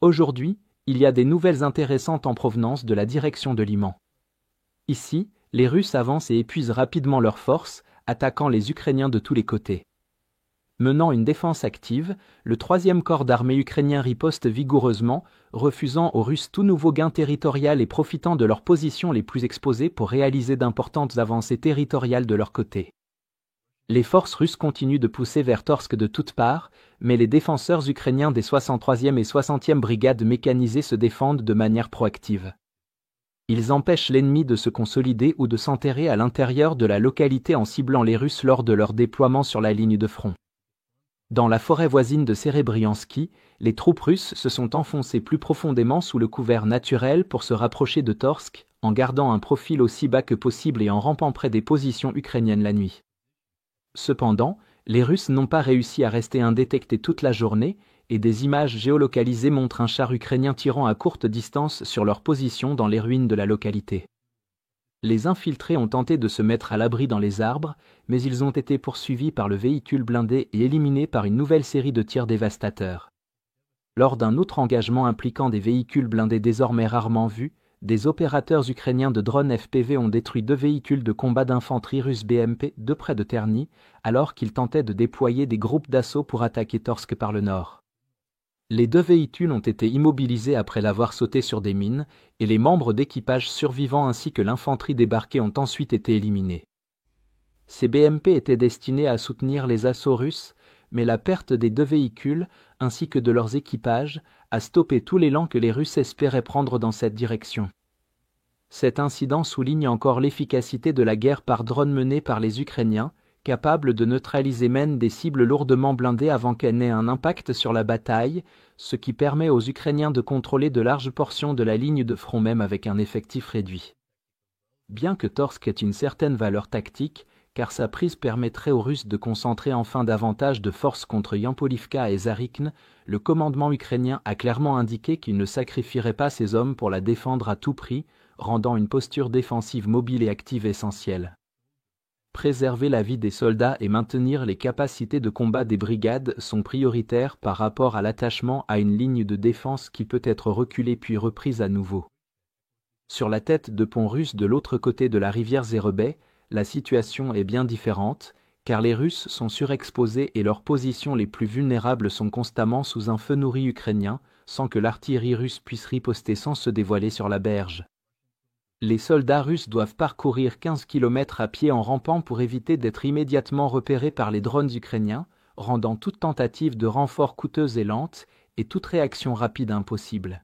Aujourd'hui, il y a des nouvelles intéressantes en provenance de la direction de Liman. Ici, les Russes avancent et épuisent rapidement leurs forces, attaquant les Ukrainiens de tous les côtés. Menant une défense active, le 3e corps d'armée ukrainien riposte vigoureusement, refusant aux Russes tout nouveau gain territorial et profitant de leurs positions les plus exposées pour réaliser d'importantes avancées territoriales de leur côté. Les forces russes continuent de pousser vers Torsk de toutes parts, mais les défenseurs ukrainiens des 63e et 60e brigades mécanisées se défendent de manière proactive. Ils empêchent l'ennemi de se consolider ou de s'enterrer à l'intérieur de la localité en ciblant les Russes lors de leur déploiement sur la ligne de front. Dans la forêt voisine de Serebriansky, les troupes russes se sont enfoncées plus profondément sous le couvert naturel pour se rapprocher de Torsk, en gardant un profil aussi bas que possible et en rampant près des positions ukrainiennes la nuit. Cependant, les Russes n'ont pas réussi à rester indétectés toute la journée, et des images géolocalisées montrent un char ukrainien tirant à courte distance sur leur position dans les ruines de la localité. Les infiltrés ont tenté de se mettre à l'abri dans les arbres, mais ils ont été poursuivis par le véhicule blindé et éliminés par une nouvelle série de tirs dévastateurs. Lors d'un autre engagement impliquant des véhicules blindés désormais rarement vus, des opérateurs ukrainiens de drones FPV ont détruit 2 véhicules de combat d'infanterie russe BMP de près de Terny, alors qu'ils tentaient de déployer des groupes d'assaut pour attaquer Torsk par le nord. Les 2 véhicules ont été immobilisés après l'avoir sauté sur des mines, et les membres d'équipage survivants ainsi que l'infanterie débarquée ont ensuite été éliminés. Ces BMP étaient destinés à soutenir les assauts russes, mais la perte des 2 véhicules, ainsi que de leurs équipages, a stoppé tout l'élan que les Russes espéraient prendre dans cette direction. Cet incident souligne encore l'efficacité de la guerre par drone menée par les Ukrainiens, capables de neutraliser même des cibles lourdement blindées avant qu'elles n'aient un impact sur la bataille, ce qui permet aux Ukrainiens de contrôler de larges portions de la ligne de front même avec un effectif réduit. Bien que Torsk ait une certaine valeur tactique, car sa prise permettrait aux Russes de concentrer enfin davantage de forces contre Yampolivka et Zarykne, le commandement ukrainien a clairement indiqué qu'il ne sacrifierait pas ses hommes pour la défendre à tout prix, rendant une posture défensive mobile et active essentielle. Préserver la vie des soldats et maintenir les capacités de combat des brigades sont prioritaires par rapport à l'attachement à une ligne de défense qui peut être reculée puis reprise à nouveau. Sur la tête de pont russe de l'autre côté de la rivière Zerebet, la situation est bien différente, car les Russes sont surexposés et leurs positions les plus vulnérables sont constamment sous un feu nourri ukrainien, sans que l'artillerie russe puisse riposter sans se dévoiler sur la berge. Les soldats russes doivent parcourir 15 km à pied en rampant pour éviter d'être immédiatement repérés par les drones ukrainiens, rendant toute tentative de renfort coûteuse et lente, et toute réaction rapide impossible.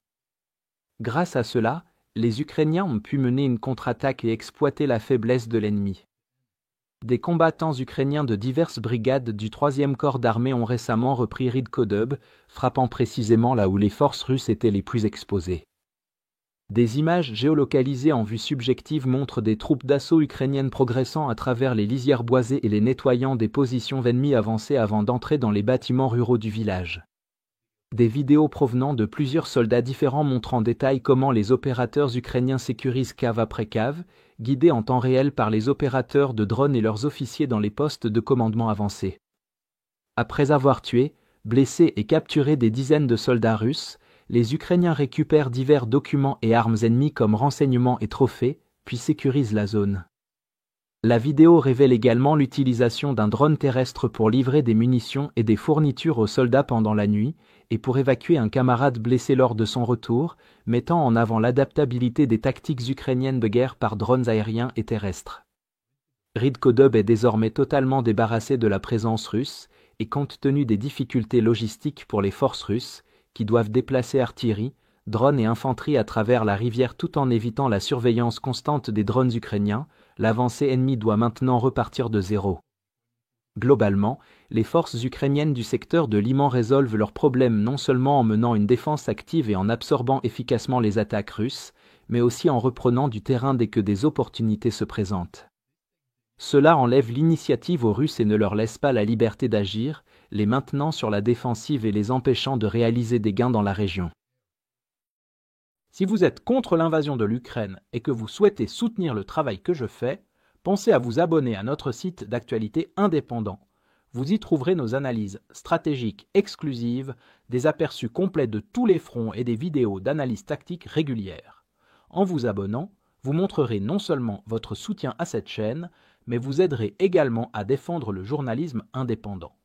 Grâce à cela, les Ukrainiens ont pu mener une contre-attaque et exploiter la faiblesse de l'ennemi. Des combattants ukrainiens de diverses brigades du 3e corps d'armée ont récemment repris Ridkodub, frappant précisément là où les forces russes étaient les plus exposées. Des images géolocalisées en vue subjective montrent des troupes d'assaut ukrainiennes progressant à travers les lisières boisées et les nettoyant des positions ennemies avancées avant d'entrer dans les bâtiments ruraux du village. Des vidéos provenant de plusieurs soldats différents montrent en détail comment les opérateurs ukrainiens sécurisent cave après cave, guidés en temps réel par les opérateurs de drones et leurs officiers dans les postes de commandement avancés. Après avoir tué, blessé et capturé des dizaines de soldats russes, les Ukrainiens récupèrent divers documents et armes ennemies comme renseignements et trophées, puis sécurisent la zone. La vidéo révèle également l'utilisation d'un drone terrestre pour livrer des munitions et des fournitures aux soldats pendant la nuit, et pour évacuer un camarade blessé lors de son retour, mettant en avant l'adaptabilité des tactiques ukrainiennes de guerre par drones aériens et terrestres. Ridkodub est désormais totalement débarrassé de la présence russe, et compte tenu des difficultés logistiques pour les forces russes, qui doivent déplacer artillerie, drones et infanterie à travers la rivière tout en évitant la surveillance constante des drones ukrainiens, l'avancée ennemie doit maintenant repartir de zéro. Globalement, les forces ukrainiennes du secteur de Liman résolvent leurs problèmes non seulement en menant une défense active et en absorbant efficacement les attaques russes, mais aussi en reprenant du terrain dès que des opportunités se présentent. Cela enlève l'initiative aux Russes et ne leur laisse pas la liberté d'agir, les maintenant sur la défensive et les empêchant de réaliser des gains dans la région. Si vous êtes contre l'invasion de l'Ukraine et que vous souhaitez soutenir le travail que je fais, pensez à vous abonner à notre site d'actualité indépendant. Vous y trouverez nos analyses stratégiques exclusives, des aperçus complets de tous les fronts et des vidéos d'analyse tactique régulières. En vous abonnant, vous montrerez non seulement votre soutien à cette chaîne, mais vous aiderez également à défendre le journalisme indépendant.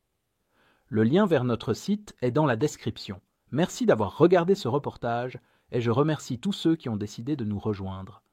Le lien vers notre site est dans la description. Merci d'avoir regardé ce reportage et je remercie tous ceux qui ont décidé de nous rejoindre.